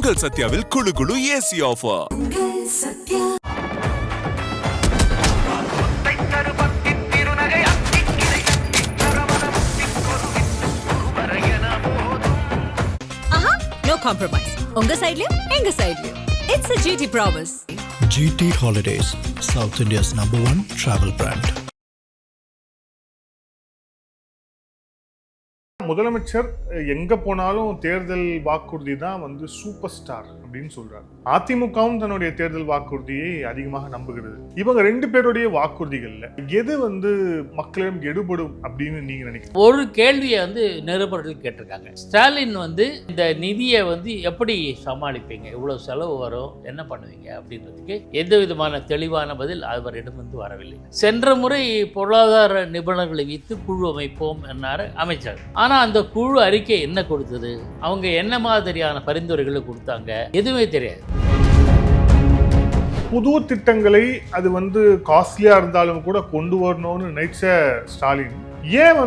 உங்கள் சத்யாவில் குளு குளு AC offer. No compromise. Unga side liyo, enga side liyo. It's a GT promise. GT Holidays, South India's #1 travel brand. முதலமைச்சர் எங்க போனாலும் தேர்தல் வாக்குறுதி தான் வந்து சூப்பர் ஸ்டார் அப்படின்னு சொல்றாரு. அதிமுகவும் தன்னுடைய தேர்தல் வாக்குறுதியை அதிகமாக நம்புகிறது. இவங்க ரெண்டு பேருடைய வாக்குறுதிகள்ல எது வந்து மக்களிடம் எடுபடும் அப்படின்னு நீங்க நினைக்கிறீங்க? ஒரு கேள்வியை நிருபர்கள் கேட்டிருக்காங்க. ஸ்டாலின் இந்த நிதியை எப்படி சமாளிப்பீங்க, இவ்வளவு செலவு வரும், என்ன பண்ணுவீங்க அப்படின்றதுக்கு எந்த விதமான தெளிவான பதில் அவரிடம் வரவில்லை. சென்ற முறை பொருளாதார நிபுணர்களை வைத்து குழு அமைப்போம் என்னார் அமைச்சர். ஆனால் அந்த குழு அறிக்கை என்ன கொடுத்தது, அவங்க என்ன மாதிரியான பரிந்துரைகளை கொடுத்தாங்க, எதுவுமே தெரியாது. புது திட்டங்களை அது காஸ்ட்லியா இருந்தாலும் கூட கொண்டு வரணும்னு நினைச்ச ஸ்டாலின் ஏன்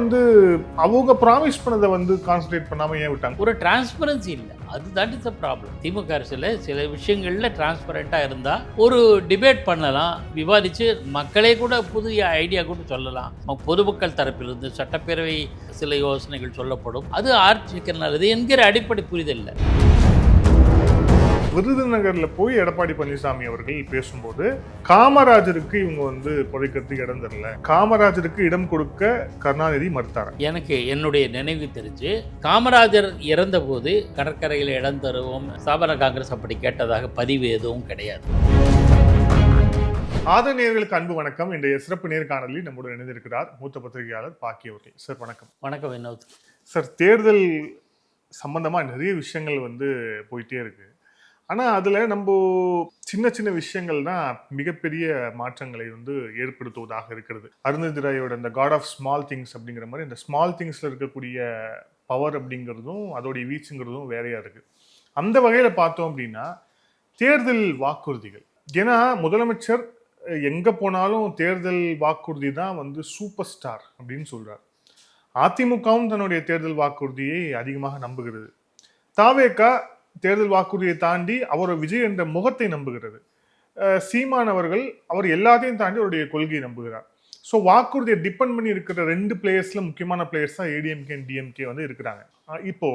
அவங்க ப்ராமிஸ் பண்ணதை கான்சன்ட்ரேட் பண்ணாம ஏன் விட்டாங்க? ஒரு டிரான்ஸ்பரன்சி இல்லை, அதுதான் இஸ் ப்ராப்ளம். திமுக அரசில் சில விஷயங்கள்ல டிரான்ஸ்பரண்டா இருந்தா ஒரு டிபேட் பண்ணலாம், விவாதிச்சு மக்களே கூட புதிய ஐடியா கூட சொல்லலாம். பொதுமக்கள் தரப்பிலிருந்து சட்டப்பேரவை சில யோசனைகள் சொல்லப்படும், அது ஆட்சிக்கு நல்லது என்கிற அடிப்படை புரிதல் இல்லை. விருதுநகர்ல போய் எடப்பாடி பழனிசாமி அவர்கள் பேசும்போது காமராஜருக்கு இவங்க புதைக்கிறதுக்கு இடம் தரல, காமராஜருக்கு இடம் கொடுக்க கருணாநிதி மறுத்தார். எனக்கு என்னுடைய நினைவு தெரிஞ்சு காமராஜர் இறந்த போது கடற்கரையில் இடம் தருவோம் ஸ்தாபன காங்கிரஸ் அப்படி கேட்டதாக பதிவு எதுவும் கிடையாது. ஆதரணியர்களுக்கு அன்பு வணக்கம். இன்றைய சிறப்பு நேர்காணலில் நம்முடன் இணைந்திருக்கிறார் மூத்த பத்திரிகையாளர் பாக்கி அவர்கள். சார் வணக்கம். வணக்கம் வினோத். சார், தேர்தல் சம்பந்தமா நிறைய விஷயங்கள் போயிட்டே இருக்கு. ஆனால் அதில் நம்ம சின்ன சின்ன விஷயங்கள் தான் மிகப்பெரிய மாற்றங்களை ஏற்படுத்துவதாக இருக்கிறது. அருந்ததி ராயோட இந்த காட் ஆஃப் ஸ்மால் திங்ஸ் அப்படிங்கிற மாதிரி இந்த ஸ்மால் திங்ஸில் இருக்கக்கூடிய பவர் அப்படிங்கிறதும் அதோடைய வீச்சுங்கிறதும் வேறையாக இருக்குது. அந்த வகையில் பார்த்தோம் அப்படின்னா தேர்தல் வாக்குறுதிகள், ஏன்னா முதலமைச்சர் எங்கே போனாலும் தேர்தல் வாக்குறுதி தான் சூப்பர் ஸ்டார் அப்படின்னு சொல்கிறார். அதிமுகவும் தன்னுடைய தேர்தல் வாக்குறுதியை அதிகமாக நம்புகிறது. தாவேகா தேர்தல் வாக்குறுதியை தாண்டி அவர் விஜய் என்ற முகத்தை நம்புகிறது. சீமான் அவர்கள் அவர் எல்லாத்தையும் தாண்டி அவருடைய கொள்கையை நம்புகிறார். ஸோ வாக்குறுதியை டிபெண்ட் பண்ணி இருக்கிற ரெண்டு பிளேயர்ஸ்ல முக்கியமான பிளேயர்ஸ் தான் ஏடிஎம்கே அண்ட் டிஎம்கே இருக்கிறாங்க. இப்போ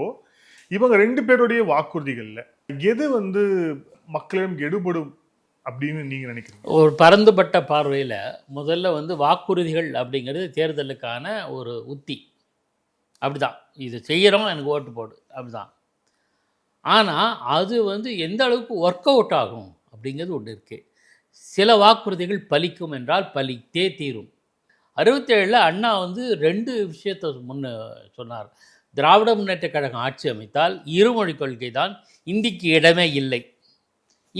இவங்க ரெண்டு பேருடைய வாக்குறுதிகள்ல எது மக்களிடம் எடுபடும் அப்படின்னு நீங்க நினைக்கிறீங்க? ஒரு பரந்துபட்ட பார்வையில் முதல்ல வாக்குறுதிகள் அப்படிங்கிறது தேர்தலுக்கான ஒரு உத்தி. அப்படிதான், இது செய்கிறோம் எனக்கு ஓட்டு போடு அப்படிதான். ஆனால் அது எந்த அளவுக்கு ஒர்க் அவுட் ஆகும் அப்படிங்கிறது ஒன்று இருக்குது. சில வாக்குறுதிகள் பலிக்கும் என்றால் பலித்தே தீரும். 67 அண்ணா ரெண்டு விஷயத்தை முன்ன சொன்னார். திராவிட முன்னேற்ற கழகம் ஆட்சி அமைத்தால் இருமொழி கொள்கை தான், இந்திக்கு இடமே இல்லை.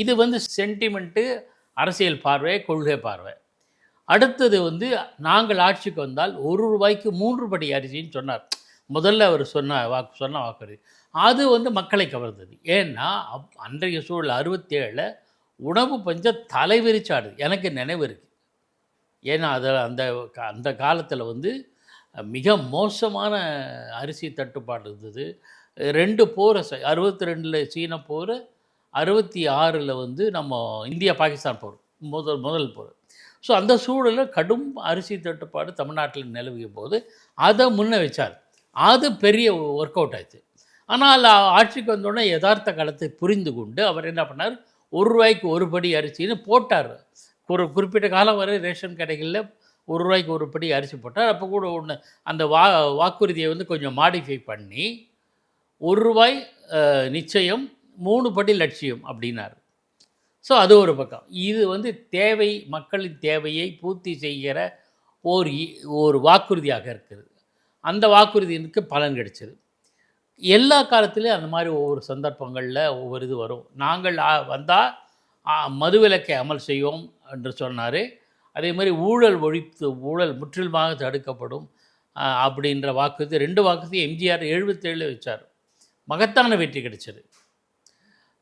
இது சென்டிமெண்ட்டு, அரசியல் பார்வை, கொள்கை பார்வை. அடுத்தது நாங்கள் ஆட்சிக்கு வந்தால் ₹1 3 படி அரிசின்னு சொன்னார். முதல்ல அவர் சொன்ன வாக்குறுதி அது மக்களை கவர்ந்தது. ஏன்னா அன்றைய சூழல் 67 உணவு பஞ்சம் தலைவிரிச்சாடுது, எனக்கு நினைவு இருக்குது. ஏன்னா அதில் அந்த காலத்தில் மிக மோசமான அரிசி தட்டுப்பாடு இருந்தது. 2 போர், 62 சீன போர், 66 நம்ம இந்தியா பாகிஸ்தான் போர், முதல் போர். ஸோ அந்த சூழலில் கடும் அரிசி தட்டுப்பாடு தமிழ்நாட்டில் நிலவிய போது அதை முன்ன வச்சார். அது பெரிய ஒர்க் அவுட் ஆயிடுச்சு. ஆனால் ஆட்சிக்கு வந்தோடனே யதார்த்த காலத்தை புரிந்து கொண்டு அவர் என்ன பண்ணார், ₹1 1 படி அரிசின்னு போட்டார். ஒரு குறிப்பிட்ட காலம் வரை ரேஷன் கடைகளில் ₹1 1 படி அரிசி போட்டார். அப்போ கூட ஒன்று அந்த வாக்குறுதியை கொஞ்சம் மாடிஃபை பண்ணி ₹1 நிச்சயம் 3 படி லட்சியம் அப்படின்னார். ஸோ அது ஒரு பக்கம். இது தேவை, மக்களின் தேவையை பூர்த்தி செய்கிற ஒரு வாக்குறுதியாக இருக்குது. அந்த வாக்குறுதிக்கு பலன் கிடைச்சது. எல்லா காலத்துலேயும் அந்த மாதிரி ஒவ்வொரு சந்தர்ப்பங்களில் ஒவ்வொரு இது வரும். நாங்கள் வந்தால் மதுவிலக்கை அமல் செய்வோம் என்று சொன்னார். அதே மாதிரி ஊழல் முற்றிலுமாக தடுக்கப்படும் அப்படின்ற வாக்குறுதி, 2 வாக்குறுதி எம்ஜிஆர் 77 வச்சார். மகத்தான வெற்றி கிடைச்சது.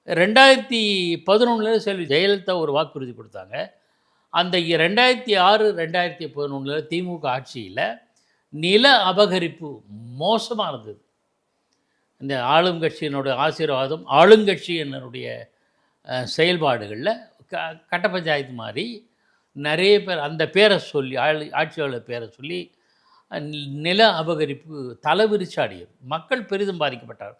2011 செல்வி ஜெயலலிதா ஒரு வாக்குறுதி கொடுத்தாங்க. அந்த 2006 2011 திமுக ஆட்சியில் நில அபகரிப்பு மோசமாக இருந்தது. இந்த ஆளுங்கட்சியினுடைய ஆசீர்வாதம் ஆளுங்கட்சியினருடைய செயல்பாடுகளில் கட்ட பஞ்சாயத்து மாதிரி நிறைய பேர் அந்த பேரை சொல்லி ஆட்சியாளர் பேரை சொல்லி நில அபகரிப்பு தலைவிரிச்சாடியது. மக்கள் பெரிதும் பாதிக்கப்பட்டார்.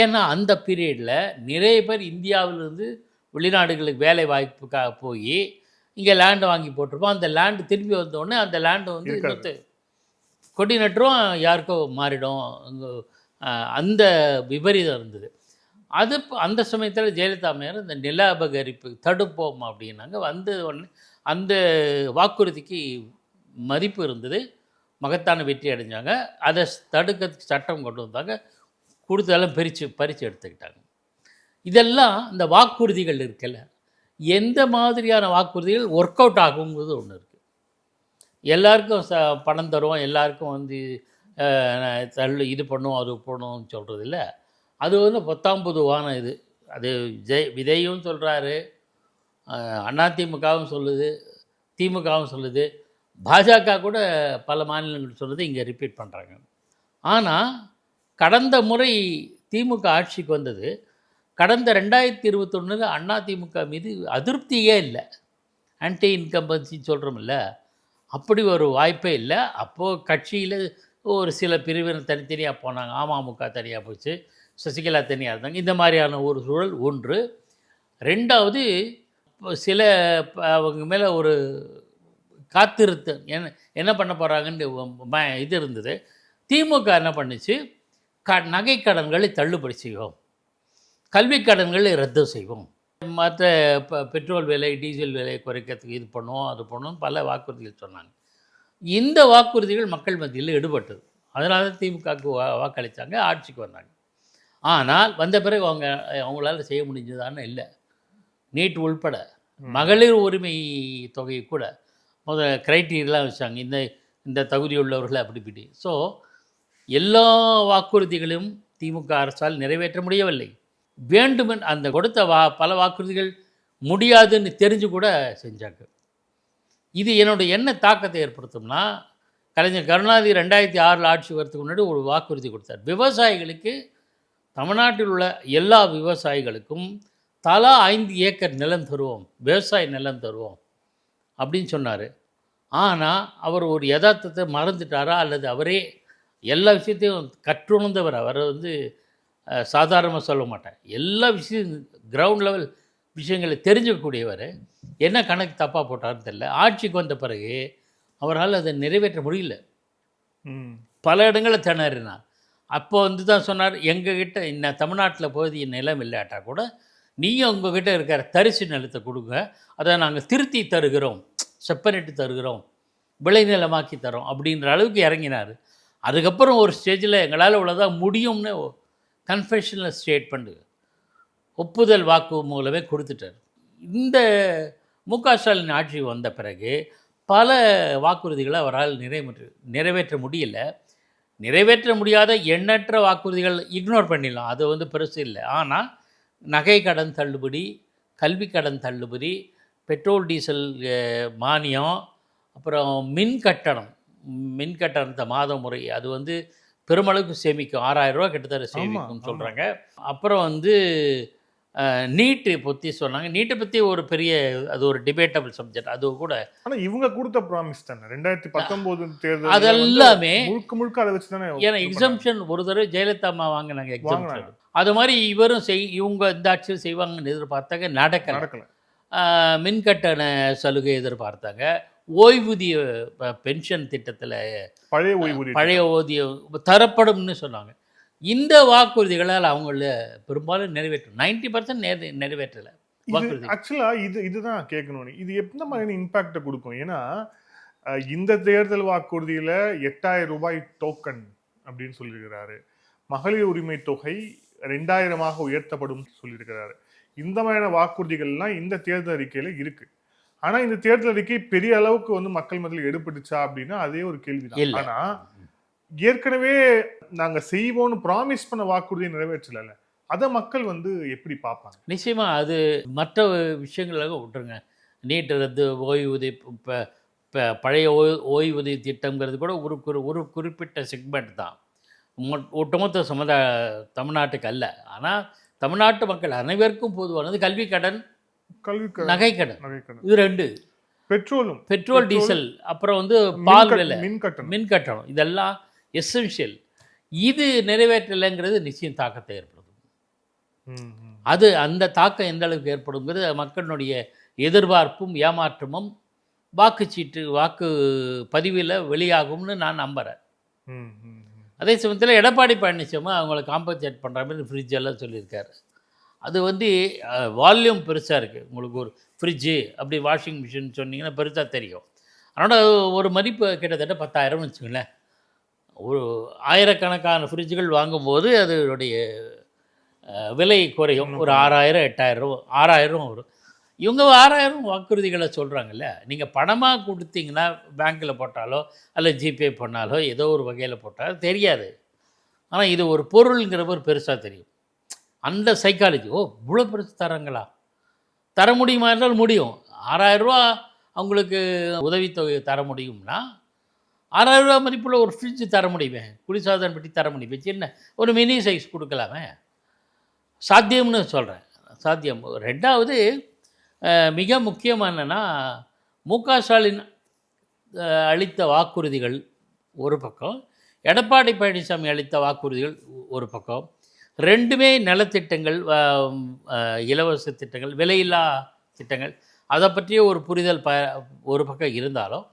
ஏன்னா அந்த பீரியடில் நிறைய பேர் இந்தியாவிலிருந்து வெளிநாடுகளுக்கு வேலை வாய்ப்புக்காக போய் இங்கே லேண்டு வாங்கி போட்டிருப்போம். அந்த லேண்டு திரும்பி வந்தோடனே அந்த லேண்டு வந்து இன்னொரு கொடி நட்டுரும், யாருக்கோ மாறிடும். அந்த விபரீதம் இருந்தது. அது அந்த சமயத்தில் ஜெயலலிதா அம்மையார் இந்த நில அபகரிப்பு தடுப்போம் அப்படின்னாங்க. வந்து உடனே அந்த வாக்குறுதிக்கு மதிப்பு இருந்தது, மகத்தான வெற்றி அடைஞ்சாங்க. அதை தடுக்கிறதுக்கு சட்டம் கொண்டு வந்தாங்க, கொடுத்ததெல்லாம் பறித்து எடுத்துக்கிட்டாங்க. இதெல்லாம் இந்த வாக்குறுதிகள் இருக்குல்ல, எந்த மாதிரியான வாக்குறுதிகள் ஒர்க் அவுட் ஆகுங்கிறது ஒன்று இருக்குது. எல்லாருக்கும் பணம் தருவோம், எல்லாருக்கும் வந்து இது பண்ணுவோம் அது பண்ணுவோம்னு சொல்கிறது இல்லை. அது வந்து பொத்தாம் பொதுவான இது. அது விஜயும் சொல்கிறாரு, அதிமுகவும் சொல்லுது, திமுகவும் சொல்லுது, பாஜக கூட பல மாநிலங்கள் சொல்லுது, இங்கே ரிப்பீட் பண்ணுறாங்க. ஆனால் கடந்த முறை திமுக ஆட்சிக்கு வந்தது, கடந்த 2021 அதிமுக மீது அதிருப்தியே இல்லை. ஆன்டி இன்கம்பன்சி சொல்கிறோம்ல, அப்படி ஒரு வாய்ப்பே இல்லை. அப்போது கட்சியில் ஒரு சில பிரிவினர் தனித்தனியாக போனாங்க. அமமுக தனியாக போச்சு, சசிகலா தனியாக இருந்தாங்க. இந்த மாதிரியான ஒரு சூழல் ஒன்று. ரெண்டாவது, சில அவங்க மேலே ஒரு காத்திருத்து என்ன பண்ண போகிறாங்கன்னு இது இருந்தது. திமுக என்ன பண்ணுச்சு, நகை கடன்களை தள்ளுபடி செய்வோம், கல்வி கடன்களை ரத்து செய்வோம், மற்ற பெட்ரோல் விலை டீசல் விலையை குறைக்கிறதுக்கு இது பண்ணுவோம் அது பண்ணுவோம் பல வாக்குறுதிகள் சொன்னாங்க. இந்த வாக்குறுதிகள் மக்கள் மத்தியில் ஈடுபட்டது. அதனால தான் திமுகவுக்கு வாக்களித்தாங்க, ஆட்சிக்கு வந்தாங்க. ஆனால் வந்த பிறகு அவங்களால செய்ய முடிஞ்சதான்னு இல்லை. நீட் உள்பட மகளிர் உரிமை தொகையை கூட க்ரைட்டீரியெலாம் வச்சாங்க, இந்த தகுதி உள்ளவர்களை அப்படி இப்படி. ஸோ எல்லா வாக்குறுதிகளையும் திமுக அரசால் நிறைவேற்ற முடியவில்லை. வேண்டுமென் அந்த கொடுத்த பல வாக்குறுதிகள் முடியாதுன்னு தெரிஞ்சு கூட செஞ்சாங்க. இது என்னுடைய என்ன தாக்கத்தை ஏற்படுத்தும்னா, கலைஞர் கருணாநிதி 2006 ஆட்சி வரத்துக்கு முன்னாடி ஒரு வாக்குறுதி கொடுத்தார். விவசாயிகளுக்கு, தமிழ்நாட்டில் உள்ள எல்லா விவசாயிகளுக்கும் தலா 5 ஏக்கர் நிலம் தருவோம், விவசாய நிலம் தருவோம் அப்படின்னு சொன்னார். ஆனால் அவர் ஒரு யதார்த்தத்தை மறந்துட்டாரா, அல்லது அவரே எல்லா விஷயத்தையும் கற்றுணர்ந்தவர். அவரை வந்து சாதாரணமாக சொல்ல மாட்டேன், எல்லா விஷயம் கிரவுண்ட் லெவல் விஷயங்களை தெரிஞ்சுக்கக்கூடியவர். என்ன கணக்கு தப்பாக போட்டார்னு தெரியல. ஆட்சிக்கு வந்த பிறகு அவரால் அதை நிறைவேற்ற முடியல, பல இடங்களில் திணறினார். அப்போ வந்து தான் சொன்னார், எங்ககிட்ட இந்த தமிழ்நாட்டில் போதிய நிலம் இல்லாட்டா கூட நீங்கள் உங்ககிட்ட இருக்கிற தரிசு நிலத்தை கொடுங்க, அதை நாங்கள் திருத்தி தருகிறோம், செப்பரேட்டு தருகிறோம், விளைநிலமாக்கி தரோம் அப்படின்ற அளவுக்கு இறங்கினார். அதுக்கப்புறம் ஒரு ஸ்டேஜில் எங்களால் இவ்வளோதான் முடியும்னு கன்ஃபெஷனல் ஸ்டேட்மெண்ட் ஒப்புதல் வாக்கு மூலமே கொடுத்துட்டார். இந்த மு.க. ஸ்டாலின் ஆட்சி வந்த பிறகு பல வாக்குறுதிகளை அவரால் நிறைவேற்ற முடியல. நிறைவேற்ற முடியாத எண்ணற்ற வாக்குறுதிகள் இக்னோர் பண்ணிடலாம், அது வந்து பெருசு இல்லை. ஆனால் நகை கடன் தள்ளுபடி, கல்வி கடன் தள்ளுபடி, பெட்ரோல் டீசல் மானியம், அப்புறம் மின் கட்டணத்தை மாத முறை அது வந்து பெருமளவுக்கு சேமிக்கும், 6000 ரூபா கிட்டத்தட்ட சேமிக்கும்னு சொல்கிறாங்க. அப்புறம் வந்து நீட்டு பற்றி சொன்னாங்க. நீட்டை பற்றி ஒரு பெரிய அது ஒரு டிபேட்டபிள் சப்ஜெக்ட், அது கூட. ஆனால் இவங்க கொடுத்த ப்ராமிஸ் தானே 2019 தேர்தல் அதெல்லாமே முழுக்க அதை வச்சு தானே. ஏன்னா எக்ஸம்ஷன் ஒரு தடவை ஜெயலலிதா அம்மா வாங்கினாங்க எக்ஸம்ஷன், அது மாதிரி இவரும் இவங்க இந்த ஆட்சியில் செய்வாங்கன்னு எதிர்பார்த்தாங்க, நடக்கலை. மின்கட்டண சலுகை எதிர்பார்த்தாங்க, ஓய்வூதிய பென்ஷன் திட்டத்தில் பழைய ஓய்வூதியம் தரப்படும்னு சொன்னாங்க. இந்த வாக்குறுதிகளால் அவங்கள பெரும்பாலும் 90% நிறைவேற்றலை வாக்குறுதி. ஆக்சுவலாக இதுதான் கேட்கணும், இது எந்த மாதிரியான இம்பாக்டை கொடுக்கும்? ஏன்னா இந்த தேர்தல் வாக்குறுதியில் 8000 ரூபாய் டோக்கன் அப்படின்னு சொல்லியிருக்கிறாரு, மகளிர் உரிமை தொகை 2000 உயர்த்தப்படும் சொல்லியிருக்கிறாரு. இந்த மாதிரியான வாக்குறுதிகள்லாம் இந்த தேர்தல் அறிக்கையில் இருக்கு. ஆனால் இந்த தேர்தல் அறிக்கை பெரிய அளவுக்கு வந்து மக்கள் மத்தியில் எடுபட்டுச்சா அப்படின்னா அதே ஒரு கேள்விதான். ஆனால் ஏற்கனவே நாங்கள் செய்வோம்னு ப்ராமிஸ் பண்ண வாக்குறுதியை நிறைவேற்றல, அதை மக்கள் வந்து எப்படி பார்ப்பாங்க? நிச்சயமாக அது மற்ற விஷயங்களாக விட்டுருங்க. நீட் ரத்து, ஓய்வூதிய பழைய ஓய்வூதிய திட்டங்கிறது கூட ஒரு குறிப்பிட்ட செக்மெண்ட் தான். ஒட்டுமொத்த தமிழ்நாட்டுக்கு அல்ல. ஆனால் தமிழ்நாட்டு மக்கள் அனைவருக்கும் பொதுவானது கல்வி கடன், கல்வி நகைக்கடன். நகைக்கடன், இது 2. பெட்ரோல் டீசல், அப்புறம் வந்து பால் விலை, மின் கட்டணம், இதெல்லாம் எசென்ஷியல். இது நிறைவேற்றலைங்கிறது நிச்சயம் தாக்கத்தை ஏற்படுத்தும். அது அந்த தாக்கம் எந்த அளவுக்கு ஏற்படுங்கிறது மக்களுடைய எதிர்பார்ப்பும் ஏமாற்றமும் வாக்கு பதிவில் வெளியாகும்னு நான் நம்புகிறேன். அதே சமயத்தில் எடப்பாடி பழனிசாமி அவங்கள காம்பன்சேட் பண்ணுற மாதிரி ஃப்ரிட்ஜ் எல்லாம் சொல்லியிருக்காரு. அது வந்து வால்யூம் பெருசாக இருக்குது. உங்களுக்கு ஒரு ஃப்ரிட்ஜு அப்படி வாஷிங் மிஷின் சொன்னீங்கன்னா பெருசாக தெரியும். அதனால் ஒரு மதிப்பு கிட்டத்தட்ட 10,000 வச்சுங்களேன். ஒரு ஆயிரக்கணக்கான ஃப்ரிட்ஜுகள் வாங்கும்போது அதனுடைய விலை குறையும். ஒரு 6,000 8,000 6,000 வரும். இவங்க 6,000 வாக்குறுதிகளை சொல்கிறாங்கல்ல. நீங்கள் பணமாக கொடுத்தீங்கன்னா பேங்க்கில் போட்டாலோ அல்ல ஜிபே பண்ணாலோ ஏதோ ஒரு வகையில் போட்டாலோ தெரியாது. ஆனால் இது ஒரு பொருளுங்கிற ஒரு பெருசாக தெரியும். அந்த சைக்காலஜி, இவ்வளோ பெருசு தராங்களா, தர முடியுமா என்றால் முடியும். 6,000 ரூபா அவங்களுக்கு உதவித்தொகை தர முடியும்னா 6,000 ரூபா மதிப்புள்ள ஒரு ஃப்ரிட்ஜ் தர முடியுமே, குளிர்சாதன பெட்டி தர முடியுமே, சின்ன ஒரு மினி சைஸ் கொடுக்கலாமே. சாத்தியம்னு சொல்கிறேன், சாத்தியம். 2வது மிக முக்கியமானன்னா மு.க. ஸ்டாலின் அளித்த வாக்குறுதிகள் ஒரு பக்கம், எடப்பாடி பழனிசாமி அளித்த வாக்குறுதிகள் ஒரு பக்கம். 2மே நலத்திட்டங்கள், இலவச திட்டங்கள், விலையில்லா திட்டங்கள், அதை பற்றிய ஒரு புரிதல் ஒரு பக்கம் இருந்தாலும்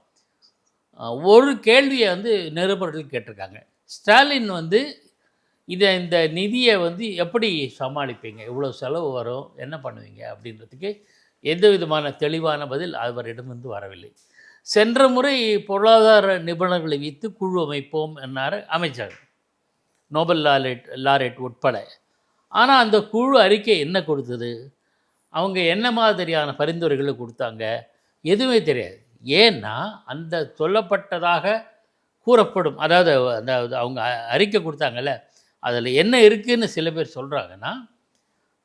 ஒரு கேள்வியை வந்து நிருபர்கள் கேட்டிருக்காங்க. ஸ்டாலின் வந்து இந்த நிதியை வந்து எப்படி சமாளிப்பீங்க, இவ்வளோ செலவு வரும், என்ன பண்ணுவீங்க அப்படின்றதுக்கு எந்த விதமான தெளிவான பதில் அவரிடமிருந்து வரவில்லை. சென்ற முறை பொருளாதார நிபுணர்களை வைத்து குழு அமைப்போம் என்னார் அமைச்சர், நோபல் லாரேட் உட்பட. ஆனால் அந்த குழு அறிக்கை என்ன கொடுத்தது, அவங்க என்ன மாதிரியான பரிந்துரைகளை கொடுத்தாங்க, எதுவுமே தெரியாது. ஏன்னா அந்த சொல்லப்பட்டதாக கூறப்படும், அதாவது அவங்க அறிக்கை கொடுத்தாங்கல்ல, அதில் என்ன இருக்குதுன்னு சில பேர் சொல்கிறாங்கன்னா,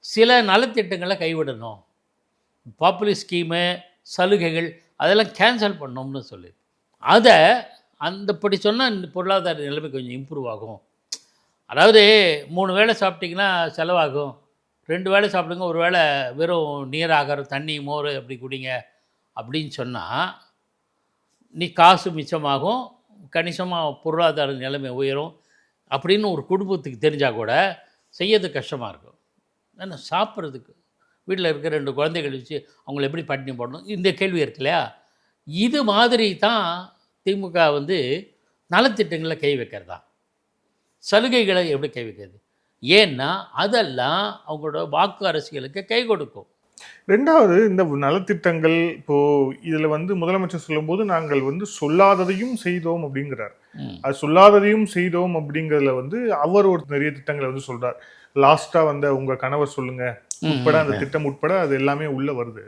சில நலத்திட்டங்களை கைவிடணும், பாப்புலர் ஸ்கீமு, சலுகைகள் அதெல்லாம் கேன்சல் பண்ணோம்னு சொல்லி, அதை அந்தப்படி சொன்னால் பொருளாதார நிலைமை கொஞ்சம் இம்ப்ரூவ் ஆகும். அதாவது 3 வேளை சாப்பிட்டிங்கன்னா செலவாகும், 2 வேளை சாப்பிடுங்க, ஒரு வேளை வெறும் நீர் ஆகாரம், தண்ணி, மோர் அப்படி குடிங்க அப்படின்னு சொன்னால் நீ காசு மிச்சமாகும், கணிசமாக பொருளாதார நிலைமை உயரும் அப்படின்னு ஒரு குடும்பத்துக்கு தெரிஞ்சால் கூட செய்யறது கஷ்டமாக இருக்கும். ஏன்னா சாப்பிட்றதுக்கு வீட்டில் இருக்க 2 குழந்தைகள் வச்சு அவங்கள எப்படி பட்டினி போடணும், இந்த கேள்வி இருக்கு இல்லையா. இது மாதிரி தான் திமுக வந்து நலத்திட்டங்களில் கை வைக்கிறதா, சலுகைகளை எப்படி கை வைக்கிறது. ஏன்னா அதெல்லாம் அவங்களோட வாக்கு அரசியலுக்கு கை கொடுக்கும். 2வது இந்த நலத்திட்டங்கள் இப்போது இதில் வந்து முதலமைச்சர் சொல்லும்போது நாங்கள் வந்து சொல்லாததையும் செய்தோம் அப்படிங்கிறார். அது சொல்லாததையும் செய்தோம் அப்படிங்கிறதுல வந்து அவர் ஒரு நிறைய திட்டங்களை வந்து சொல்கிறார். லாஸ்ட்டாக வந்த உங்கள் கணவர் சொல்லுங்க உட்பட அந்த திட்டம் உட்பட அது எல்லாமே உள்ளே வருது.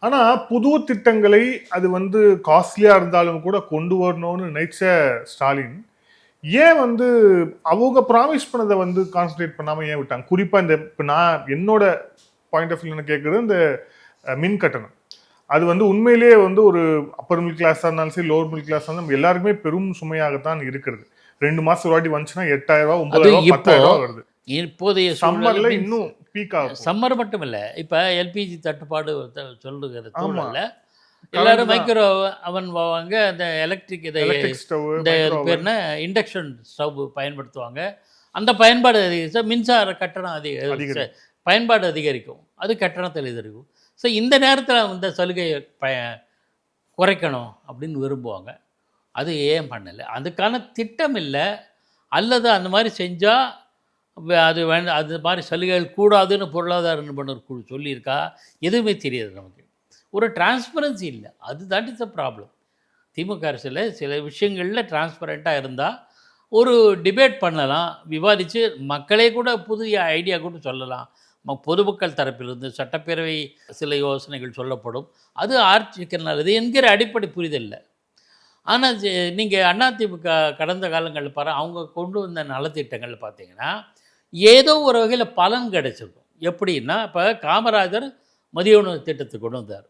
ஆனால் புது திட்டங்களை அது வந்து காஸ்ட்லியாக இருந்தாலும் கூட கொண்டு வரணும்னு நினைச்ச ஸ்டாலின் ஏன் வந்து அவங்க ப்ராமிஸ் பண்ணதை வந்து கான்சன்ட்ரேட் பண்ணாமல் ஏன் விட்டாங்க? குறிப்பாக இந்த இப்போ நான் என்னோட பாயிண்ட் ஆஃப் வியூ கேட்குறது, இந்த மின் கட்டணம் அது வந்து உண்மையிலேயே வந்து ஒரு அப்பர் மிடில் கிளாஸாக இருந்தாலும் சரி, லோவர் மிடில் கிளாஸாக இருந்தாலும் எல்லாருக்குமே பெரும் சுமையாகத்தான் இருக்கிறது. 2 மாதம் ஒரு வாட்டி வந்துச்சுன்னா 8,000 ரூபா 9,000 10,000 வருது. இப்போதைய சம்மர்ல இன்னும் பீக் ஆகும். சம்மர் மட்டும் இல்லை, இப்போ எல்பிஜி தட்டுப்பாடு சொல்லுகிற சூழல்ல எல்லாரும் மைக்ரோ அவன் வாங்க, அந்த எலக்ட்ரிக் ஸ்டவ், இந்த பேர்னா இண்டக்ஷன் ஸ்டவ் பயன்படுத்துவாங்க. அந்த பயன்பாடு அதிகரிச்சா மின்சார கட்டணம் பயன்பாடு அதிகரிக்கும், அது கட்டணத்தில் அதிகரிக்கும். ஸோ இந்த நேரத்தில் இந்த சலுகையை குறைக்கணும் அப்படின்னு விரும்புவாங்க. அது ஏன் பண்ணலை, அதுக்கான திட்டம் இல்லை, அல்லது அந்த மாதிரி செஞ்சால் அது அது மாதிரி சலுகைகள் கூடாதுன்னு பொருளாதார நிபுணர் குழு சொல்லியிருக்கா, எதுவுமே தெரியாது நமக்கு. ஒரு டிரான்ஸ்பரன்சி இல்லை, அதுதான் இட்ஸ் அ ப்ராப்ளம். திமுக அரசில் சில விஷயங்களில் டிரான்ஸ்பரண்ட்டாக இருந்தால் ஒரு டிபேட் பண்ணலாம், விவாதித்து மக்களே கூட புதிய ஐடியா கூட சொல்லலாம். பொதுமக்கள் தரப்பிலிருந்து சட்டப்பேரவை சில யோசனைகள் சொல்லப்படும், அது ஆட்சிக்கு நல்லது என்கிற அடிப்படை புரிதல் இல்லை. ஆனால் நீங்கள் அதிமுக கடந்த காலங்களில் அவங்க கொண்டு வந்த நலத்திட்டங்கள் பார்த்தீங்கன்னா ஏதோ ஒரு வகையில் பலன் கிடைச்சிருக்கும். எப்படின்னா, இப்போ காமராஜர் மதிய உணவு திட்டத்தை கொண்டு வந்தார்.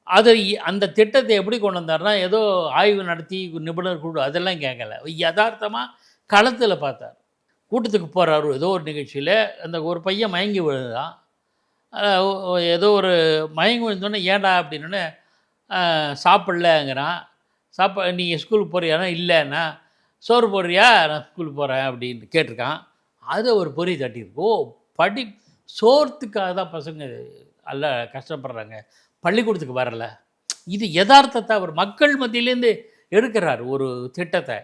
அது அந்த திட்டத்தை எப்படி கொண்டு வந்தார்னா, ஏதோ ஆய்வு நடத்தி நிபுணர் குழு அதெல்லாம் கேட்கல, யதார்த்தமாக களத்தில் பார்த்தார். கூட்டத்துக்கு போகிறாரு ஏதோ ஒரு நிகழ்ச்சியில், அந்த ஒரு பையன் மயங்கி விழுந்தான். ஏதோ ஒரு மயங்கி விழுந்தோடனே ஏன்டா அப்படின்னோடனே சாப்பிட்லங்கிறான். நீங்கள் ஸ்கூலுக்கு போறியானா இல்லைன்னா, சோறு போடுறியா நான் ஸ்கூலுக்கு போகிறேன் அப்படின்னு கேட்டிருக்கான். அதை ஒரு பொறி தட்டியிருக்கு. சோறத்துக்காக தான் பசங்க நல்லா கஷ்டப்படுறாங்க, பள்ளிக்கூடத்துக்கு வரல. இது யதார்த்தத்தை அவர் மக்கள் மத்தியிலேருந்து எடுக்கிறார். ஒரு திட்டத்தை